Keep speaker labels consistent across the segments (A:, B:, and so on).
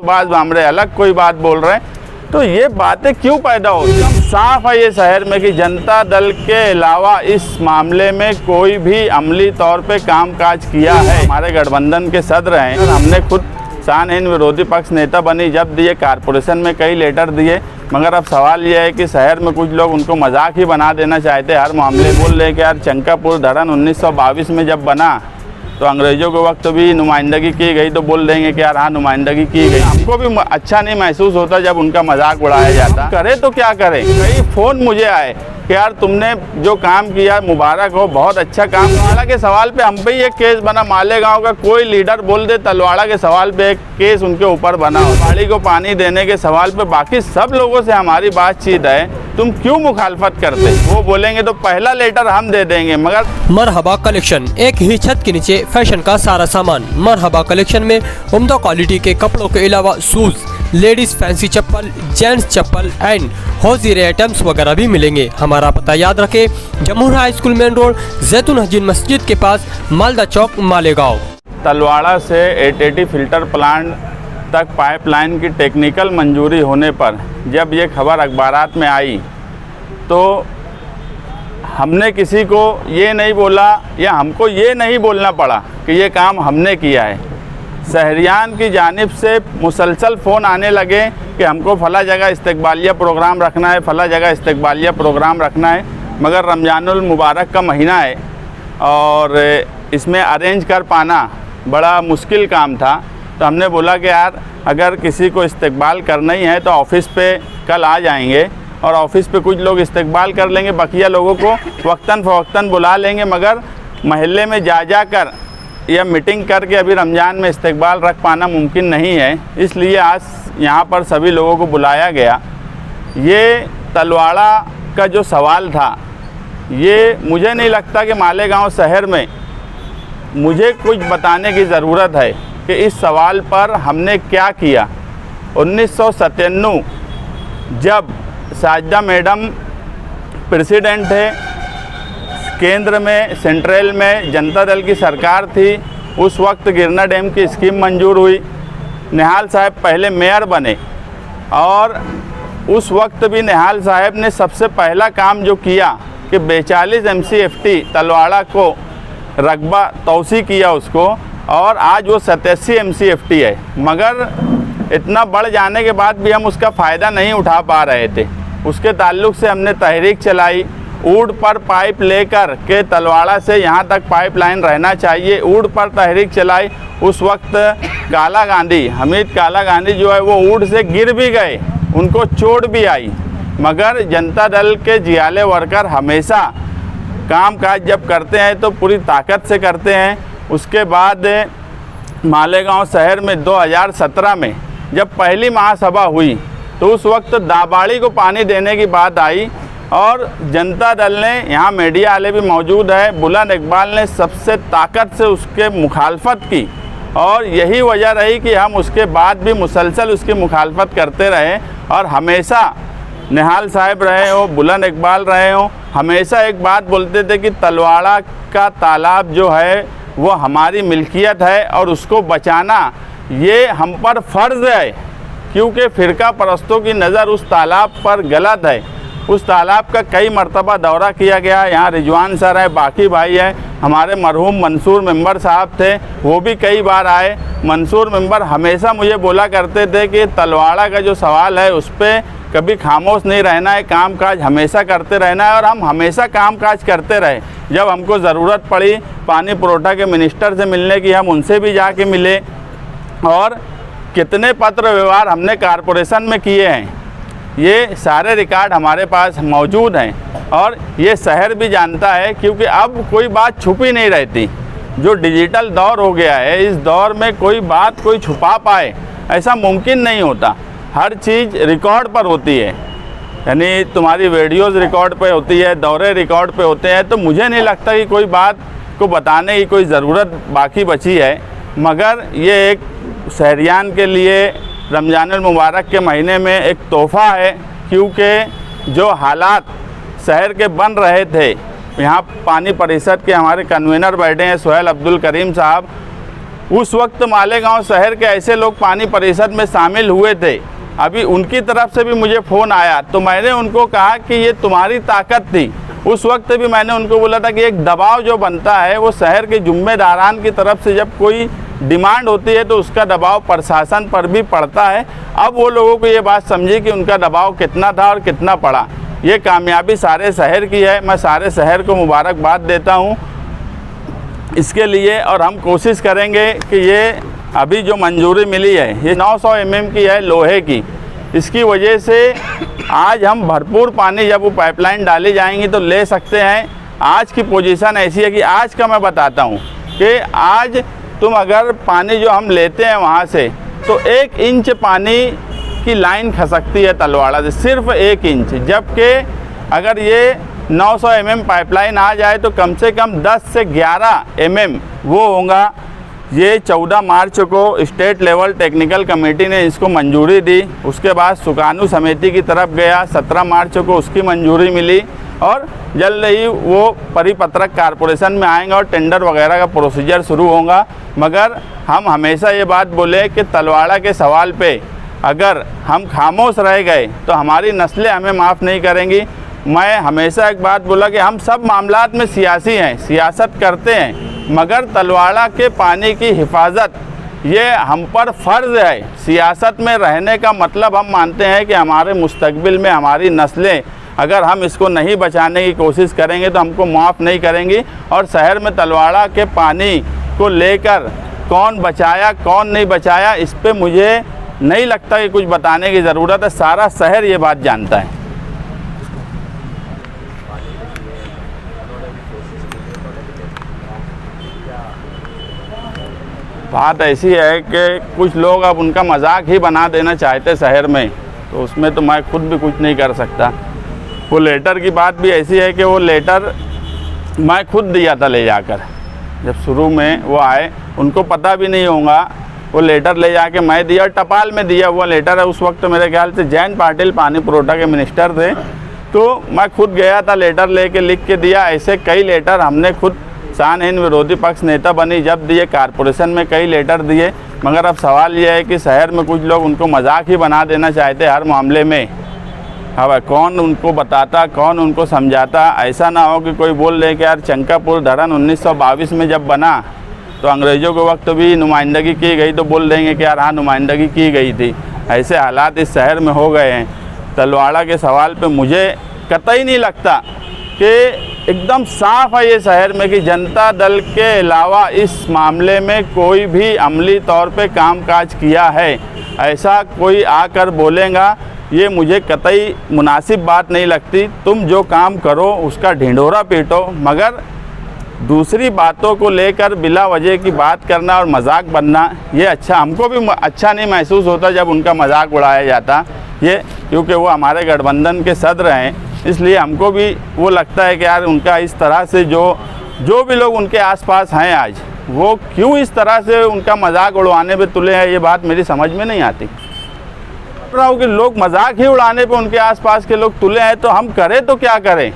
A: बाज बामड़े अलग कोई बात बोल रहे हैं। तो ये बातें क्यों पैदा होती हैं? साफ है ये शहर में कि जनता दल के अलावा इस मामले में कोई भी अमली तौर पे कामकाज किया है। हमारे गठबंधन के सदर हैं और हमने खुद सानहीन विरोधी पक्ष नेता बनी जब दिए, कारपोरेशन में कई लेटर दिए, मगर अब सवाल ये है कि शहर में कुछ लोग उनको मजाक ही बना देना चाहते हैं। हर मामले बोल रहे हैं कि यार चंकापुर धरन 1922 में जब बना तो अंग्रेज़ों के वक्त भी नुमाइंदगी की गई, तो बोल देंगे कि यार हाँ नुमाइंदगी की गई। हमको भी अच्छा नहीं महसूस होता जब उनका मजाक उड़ाया जाता। करे तो क्या करें। कई फ़ोन मुझे आए कि यार तुमने जो काम किया मुबारक हो, बहुत अच्छा काम। तलवाड़ा के सवाल पे हम पे ही एक केस बना। मालेगांव का कोई लीडर बोल दे तलवाड़ा के सवाल पे एक केस उनके ऊपर बना। पानी को पानी देने के सवाल पे बाकी सब लोगों से हमारी बातचीत है, तुम क्यों मुखालफत करते? वो बोलेंगे तो पहला लेटर हम दे देंगे। मगर
B: मरहबा कलेक्शन, एक ही छत के नीचे फैशन का सारा सामान। मरहबा कलेक्शन में उम्दा क्वालिटी के कपड़ों के अलावा शूज, लेडीज फैंसी चप्पल, जेंट्स चप्पल एंड हौजीरे आइटम्स वगैरह भी मिलेंगे। हमारा पता याद रखें, Jamhoor high school main road, Jaitoon Hajin मस्जिद के पास, मालदा चौक, मालेगांव।
A: तलवाड़ा से 880 फिल्टर प्लांट तक पाइपलाइन की टेक्निकल मंजूरी होने पर जब ये खबर अखबारात में आई तो हमने किसी को ये नहीं बोला या हमको ये नहीं बोलना पड़ा कि ये काम हमने किया है। शहरियान की जानिब से मुसलसल फ़ोन आने लगे कि हमको फ़ला जगह इस्तकबालिया प्रोग्राम रखना है, फ़ला जगह इस्तकबालिया प्रोग्राम रखना है। मगर रमज़ानुल मुबारक का महीना है और इसमें अरेंज कर पाना बड़ा मुश्किल काम था। तो हमने बोला कि यार अगर किसी को इस्तकबाल करना ही है तो ऑफ़िस पे कल आ जाएंगे और ऑफ़िस पे कुछ लोग इस्तकबाल कर लेंगे, बकिया लोगों को वक्तन फ़वक्तन बुला लेंगे। मगर महल्ले में जा कर या मीटिंग करके अभी रमज़ान में इस्तकबाल रख पाना मुमकिन नहीं है। इसलिए आज यहाँ पर सभी लोगों को बुलाया गया। ये तलवाड़ा का जो सवाल था, ये मुझे नहीं लगता कि मालेगांव शहर में मुझे कुछ बताने की ज़रूरत है कि इस सवाल पर हमने क्या किया। 1997 जब साजिदा मैडम प्रेसिडेंट थे, केंद्र में सेंट्रल में जनता दल की सरकार थी, उस वक्त गिरना डैम की स्कीम मंजूर हुई। निहाल साहब पहले मेयर बने और उस वक्त भी निहाल साहब ने सबसे पहला काम जो किया कि 42 MCFT तलवाड़ा को रकबा तौसी किया उसको, और आज वो 87 MCFT है। मगर इतना बढ़ जाने के बाद भी हम उसका फ़ायदा नहीं उठा पा रहे थे। उसके ताल्लुक़ से हमने तहरीक चलाई, ऊड पर पाइप लेकर के तलवाड़ा से यहाँ तक पाइपलाइन रहना चाहिए, ऊड पर तहरीक चलाई। उस वक्त काला गांधी, हमीद काला गांधी जो है वो ऊड से गिर भी गए, उनको चोट भी आई। मगर जनता दल के जियाले वर्कर हमेशा काम काज जब करते हैं तो पूरी ताकत से करते हैं। उसके बाद मालेगांव शहर में 2017 में जब पहली महासभा हुई तो उस वक्त दाबाड़ी को पानी देने की बात आई और जनता दल ने, यहाँ मीडिया वाले भी मौजूद है, बुलंद इकबाल ने सबसे ताकत से उसके मुखालफत की और यही वजह रही कि हम उसके बाद भी मुसलसल उसकी मुखालफत करते रहे। और हमेशा निहाल साहब रहे हो, बुलंद इकबाल रहे हो, हमेशा एक बात बोलते थे कि तलवाड़ा का तालाब जो है वो हमारी मिल्कियत है और उसको बचाना ये हम पर फ़र्ज़ है, क्योंकि फ़िरका परस्तों की नज़र उस तालाब पर गलत है। उस तालाब का कई मरतबा दौरा किया गया। यहाँ रिजवान सर है, बाकी भाई हैं, हमारे मरहूम मंसूर मेंबर साहब थे, वो भी कई बार आए। मंसूर मेंबर हमेशा मुझे बोला करते थे कि तलवाड़ा का जो सवाल है उस पर कभी खामोश नहीं रहना है, काम काज हमेशा करते रहना है। और हम हमेशा काम काज करते रहे। जब हमको ज़रूरत पड़ी पानी पुरोठा के मिनिस्टर से मिलने की, हम उनसे भी जाके मिले और कितने पत्र व्यवहार हमने कारपोरेशन में किए हैं, ये सारे रिकॉर्ड हमारे पास मौजूद हैं। और ये शहर भी जानता है, क्योंकि अब कोई बात छुपी नहीं रहती। जो डिजिटल दौर हो गया है, इस दौर में कोई बात कोई छुपा पाए ऐसा मुमकिन नहीं होता। हर चीज़ रिकॉर्ड पर होती है, यानी तुम्हारी वीडियोज़ रिकॉर्ड पे होती है, दौरे रिकॉर्ड पे होते हैं। तो मुझे नहीं लगता कि कोई बात को बताने की कोई ज़रूरत बाकी बची है। मगर ये एक शहरियान के लिए रमज़ानुल मुबारक के महीने में एक तोहफ़ा है, क्योंकि जो हालात शहर के बन रहे थे, यहाँ पानी परिषद के हमारे कन्वीनर बैठे हैं सोहेल अब्दुल करीम साहब, उस वक्त मालेगांव शहर के ऐसे लोग पानी परिषद में शामिल हुए थे, अभी उनकी तरफ से भी मुझे फ़ोन आया तो मैंने उनको कहा कि ये तुम्हारी ताकत थी। उस वक्त भी मैंने उनको बोला था कि एक दबाव जो बनता है वो शहर के जिम्मेदारान की तरफ से जब कोई डिमांड होती है तो उसका दबाव प्रशासन पर भी पड़ता है। अब वो लोगों को ये बात समझी कि उनका दबाव कितना था और कितना पड़ा। ये कामयाबी सारे शहर की है, मैं सारे शहर को मुबारकबाद देता हूँ इसके लिए। और हम कोशिश करेंगे कि ये अभी जो मंजूरी मिली है ये 900 mm की है लोहे की, इसकी वजह से आज हम भरपूर पानी जब वो पाइपलाइन डाली जाएंगी तो ले सकते हैं। आज की पोजीशन ऐसी है कि आज का मैं बताता हूँ कि आज तुम अगर पानी जो हम लेते हैं वहाँ से तो 1 इंच पानी की लाइन खसकती है तलवाड़ा से, सिर्फ 1 इंच, जबकि अगर ये 900 mm पाइपलाइन आ जाए तो कम से कम 10 से 11 mm वो होगा। ये 14 मार्च को स्टेट लेवल टेक्निकल कमेटी ने इसको मंजूरी दी, उसके बाद सुकानू समिति की तरफ गया, 17 मार्च को उसकी मंजूरी मिली और जल्द ही वो परिपत्रक कारपोरेशन में आएंगे और टेंडर वगैरह का प्रोसीजर शुरू होगा। मगर हम हमेशा ये बात बोले कि तलवाड़ा के सवाल पे अगर हम खामोश रह गए तो हमारी नस्लें हमें माफ़ नहीं करेंगी। मैं हमेशा एक बात बोला कि हम सब मामलात में सियासी हैं, सियासत करते हैं, मगर तलवाड़ा के पानी की हिफाजत ये हम पर फ़र्ज़ है। सियासत में रहने का मतलब हम मानते हैं कि हमारे मुस्तकबिल में हमारी नस्लें अगर हम इसको नहीं बचाने की कोशिश करेंगे तो हमको माफ़ नहीं करेंगी। और शहर में तलवाड़ा के पानी को लेकर कौन बचाया कौन नहीं बचाया इस पे मुझे नहीं लगता कि कुछ बताने की ज़रूरत है, सारा शहर ये बात जानता है। बात ऐसी है कि कुछ लोग अब उनका मजाक ही बना देना चाहते शहर में, तो उसमें तो मैं खुद भी कुछ नहीं कर सकता। वो लेटर की बात भी ऐसी है कि वो लेटर मैं खुद दिया था ले जाकर, जब शुरू में वो आए उनको पता भी नहीं होगा, वो लेटर ले जाके मैं दिया, टपाल में दिया हुआ लेटर है। उस वक्त मेरे ख्याल से जयंत पाटिल पानी पुरोठा के मिनिस्टर थे, तो मैं खुद गया था, लेटर लेके लिख के दिया। ऐसे कई लेटर हमने खुद शानहीन विरोधी पक्ष नेता बनी जब दिए, कारपोरेशन में कई लेटर दिए। मगर अब सवाल यह है कि शहर में कुछ लोग उनको मजाक ही बना देना चाहते हर मामले में। अब कौन उनको बताता, कौन उनको समझाता। ऐसा ना हो कि कोई बोल रहे कि यार चंकापुर धरन 1922 में जब बना तो अंग्रेज़ों के वक्त भी नुमाइंदगी की गई, तो बोल देंगे कि यार हाँ नुमाइंदगी की गई थी। ऐसे हालात इस शहर में हो गए हैं। तलवाड़ा के सवाल पे मुझे कतई नहीं लगता कि एकदम साफ है ये शहर में कि जनता दल के अलावा इस मामले में कोई भी अमली तौर पे कामकाज किया है, ऐसा कोई आकर बोलेगा ये मुझे कतई मुनासिब बात नहीं लगती। तुम जो काम करो उसका ढिंढोरा पीटो, मगर दूसरी बातों को लेकर बिला वजह की बात करना और मजाक बनना ये अच्छा, हमको भी अच्छा नहीं महसूस होता जब उनका मजाक उड़ाया जाता ये, क्योंकि वो हमारे गठबंधन के सदर हैं, इसलिए हमको भी वो लगता है कि यार उनका इस तरह से जो भी लोग उनके आसपास हैं आज, वो क्यों इस तरह से उनका मजाक उड़वाने पे तुले हैं, ये बात मेरी समझ में नहीं आती। रहा हूँ कि लोग मजाक ही उड़ाने पे उनके आसपास के लोग तुले हैं, तो हम करें तो क्या करें।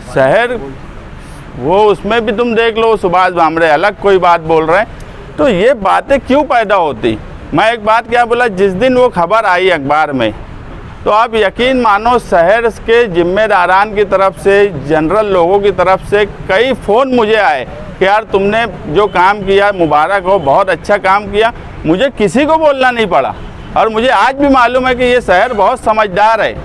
A: शहर वो उसमें भी तुम देख लो, सुभाष भामरे अलग कोई बात बोल रहे हैं, तो ये बातें क्यों पैदा होती। मैं एक बात क्या बोला, जिस दिन वो खबर आई अखबार में तो आप यकीन मानो शहर के जिम्मेदारान की तरफ से, जनरल लोगों की तरफ से कई फ़ोन मुझे आए कि यार तुमने जो काम किया मुबारक हो, बहुत अच्छा काम किया। मुझे किसी को बोलना नहीं पड़ा और मुझे आज भी मालूम है कि ये शहर बहुत समझदार है।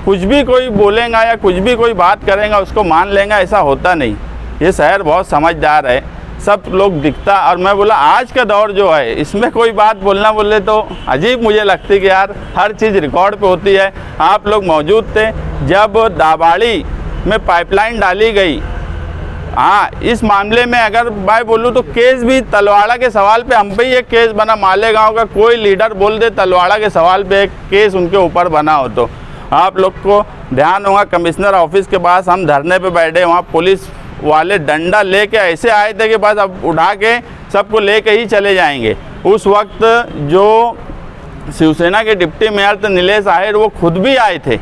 A: कुछ भी कोई बोलेगा या कुछ भी कोई बात करेगा उसको मान लेगा, ऐसा होता नहीं। ये शहर बहुत समझदार है, सब लोग दिखता। और मैं बोला आज का दौर जो है इसमें कोई बात बोलना बोले तो अजीब मुझे लगती कि यार हर चीज़ रिकॉर्ड पे होती है। आप लोग मौजूद थे जब दाबाड़ी में पाइपलाइन डाली गई। हाँ, इस मामले में अगर मैं बोलूँ तो केस भी तलवाड़ा के सवाल पे हम पे ही एक केस बना। मालेगांव का कोई लीडर बोल दे तलवाड़ा के सवाल पे एक केस उनके ऊपर बना हो तो आप लोग को ध्यान होगा, कमिश्नर ऑफिस के पास हम धरने पे बैठे, वहाँ पुलिस वाले डंडा लेके ऐसे आए थे कि बस अब उठा के सबको लेके ही चले जाएंगे। उस वक्त जो शिवसेना के डिप्टी मेयर थे नीलेश आहेर, वो खुद भी आए थे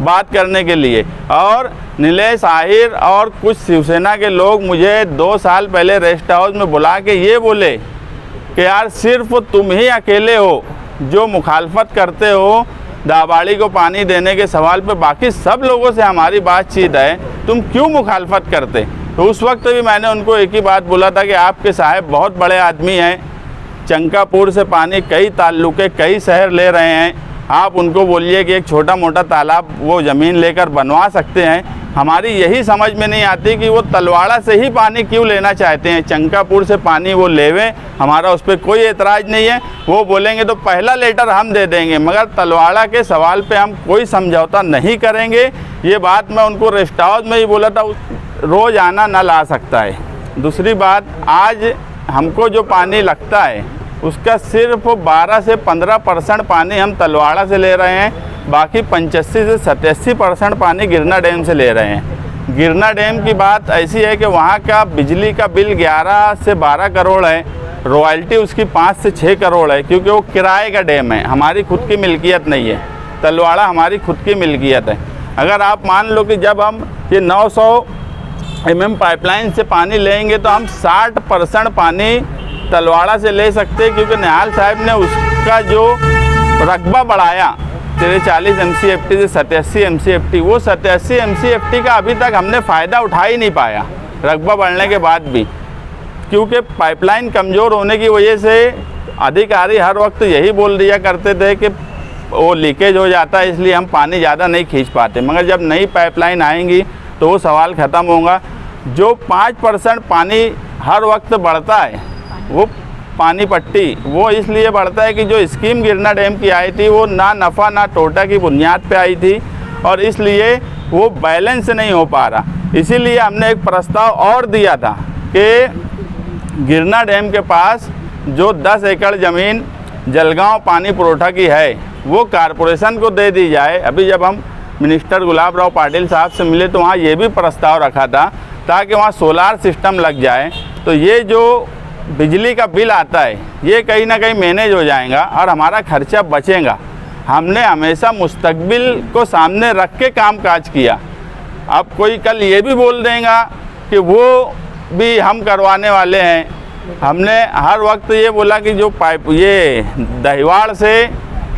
A: बात करने के लिए। और नीलेश आहिर और कुछ शिवसेना के लोग मुझे 2 साल पहले रेस्ट हाउस में बुला के ये बोले कि यार सिर्फ तुम ही अकेले हो जो मुखालफत करते हो दाबाड़ी को पानी देने के सवाल पे, बाकी सब लोगों से हमारी बातचीत है, तुम क्यों मुखालफत करते। तो उस वक्त भी मैंने उनको एक ही बात बोला था कि आपके साहब बहुत बड़े आदमी हैं, चंकापुर से पानी कई ताल्लुके कई शहर ले रहे हैं, आप उनको बोलिए कि एक छोटा मोटा तालाब वो ज़मीन लेकर बनवा सकते हैं। हमारी यही समझ में नहीं आती कि वो तलवाड़ा से ही पानी क्यों लेना चाहते हैं, चंकापुर से पानी वो लेवें, हमारा उस पर कोई एतराज़ नहीं है। वो बोलेंगे तो पहला लेटर हम दे देंगे, मगर तलवाड़ा के सवाल पे हम कोई समझौता नहीं करेंगे। ये बात मैं उनको रेस्ट हाउस में ही बोला था, रोज़ आना न ला सकता है। दूसरी बात, आज हमको जो पानी लगता है उसका सिर्फ 12 से 15% पानी हम तलवाड़ा से ले रहे हैं, बाकी 85 से 87% पानी गिरना डैम से ले रहे हैं। गिरना डैम की बात ऐसी है कि वहाँ का बिजली का बिल 11 से 12 करोड़ है, रॉयल्टी उसकी 5 से 6 करोड़ है, क्योंकि वो किराए का डैम है, हमारी खुद की मिल्कियत नहीं है। तलवाड़ा हमारी खुद की मिल्कियत है। अगर आप मान लो कि जब हम ये 900 mm पाइपलाइन से पानी लेंगे तो हम 60% पानी तलवाड़ा से ले सकते हैं, क्योंकि निहाल साहब ने उसका जो रकबा बढ़ाया 40 MCFT से 87 MCFT, वो 87 MCFT का अभी तक हमने फ़ायदा उठा ही नहीं पाया रकबा बढ़ने के बाद भी, क्योंकि पाइपलाइन कमज़ोर होने की वजह से अधिकारी हर वक्त यही बोल दिया करते थे कि वो लीकेज हो जाता है, इसलिए हम पानी ज़्यादा नहीं खींच पाते। मगर जब नई पाइपलाइन आएंगी तो वो सवाल ख़त्म होगा। जो 5% पानी हर वक्त बढ़ता है वो पानी पट्टी, वो इसलिए बढ़ता है कि जो स्कीम गिरना डैम की आई थी वो ना नफ़ा ना टोटा की बुनियाद पे आई थी, और इसलिए वो बैलेंस नहीं हो पा रहा। इसीलिए हमने एक प्रस्ताव और दिया था कि गिरना डैम के पास जो 10 एकड़ ज़मीन जलगांव पानी पुरोठा की है वो कारपोरेशन को दे दी जाए। अभी जब हम मिनिस्टर गुलाब राव पाटिल साहब से मिले तो वहाँ ये भी प्रस्ताव रखा था ताकि वहाँ सोलार सिस्टम लग जाए, तो ये जो बिजली का बिल आता है ये कहीं ना कहीं मैनेज हो जाएगा और हमारा खर्चा बचेगा। हमने हमेशा मुस्तकबिल को सामने रख के काम काज किया। अब कोई कल ये भी बोल देगा कि वो भी हम करवाने वाले हैं। हमने हर वक्त ये बोला कि जो ये दहिवाड़ से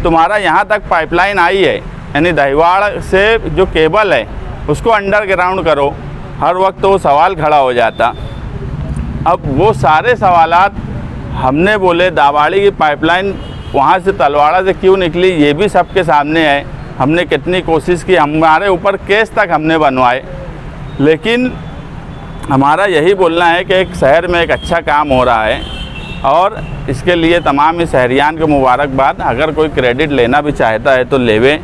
A: तुम्हारा यहाँ तक पाइपलाइन आई है, यानी दहिवाड़ से जो केबल है उसको अंडरग्राउंड करो, हर वक्त वो सवाल खड़ा हो जाता। अब वो सारे सवालात हमने बोले दाबाड़ी की पाइपलाइन वहाँ से तलवाड़ा से क्यों निकली ये भी सबके सामने है। हमने कितनी कोशिश की, हमारे ऊपर केस तक हमने बनवाए, लेकिन हमारा यही बोलना है कि एक शहर में एक अच्छा काम हो रहा है और इसके लिए तमाम ही शहरियान को मुबारकबाद। अगर कोई क्रेडिट लेना भी चाहता है तो लेवे,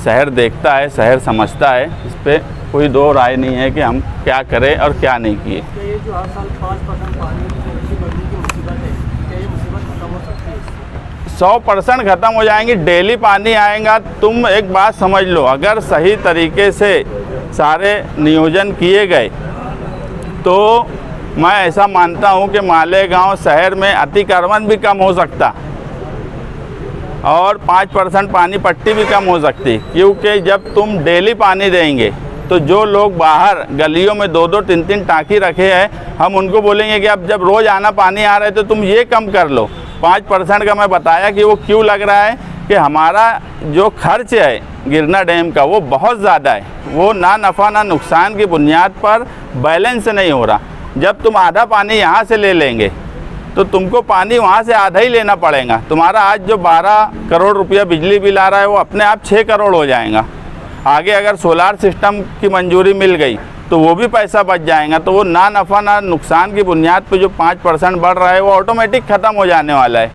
A: शहर देखता है, शहर समझता है, इस पर कोई दो राय नहीं है कि हम क्या करें और क्या नहीं किए।
C: ये जो हर साल 5% पानी की बढ़ने की मुसीबत है, क्या ये मुसीबत खत्म हो सकती है?
A: 100% ख़त्म हो जाएंगी। डेली पानी आएगा। तुम एक बात समझ लो, अगर सही तरीके से सारे नियोजन किए गए तो मैं ऐसा मानता हूं कि मालेगांव शहर में अतिक्रमण भी कम हो सकता और 5% पानी पट्टी भी कम हो सकती, क्योंकि जब तुम डेली पानी देंगे तो जो लोग बाहर गलियों में 2-2, 3-3 टाँकी रखे हैं, हम उनको बोलेंगे कि अब जब रोज़ आना पानी आ रहा है तो तुम ये कम कर लो। 5% का मैं बताया कि वो क्यों लग रहा है कि हमारा जो खर्च है गिरना डैम का वो बहुत ज़्यादा है, वो ना नफ़ा ना नुकसान की बुनियाद पर बैलेंस नहीं हो रहा। जब तुम आधा पानी यहाँ से ले लेंगे तो तुमको पानी वहाँ से आधा ही लेना पड़ेगा। तुम्हारा आज जो 12 करोड़ रुपया बिजली बिल आ रहा है वो अपने आप 6 करोड़ हो जाएगा। आगे अगर सोलार सिस्टम की मंजूरी मिल गई तो वो भी पैसा बच जाएगा। तो वो ना नफ़ा ना नुकसान की बुनियाद पे जो 5% बढ़ रहा है वो ऑटोमेटिक ख़त्म हो जाने वाला है।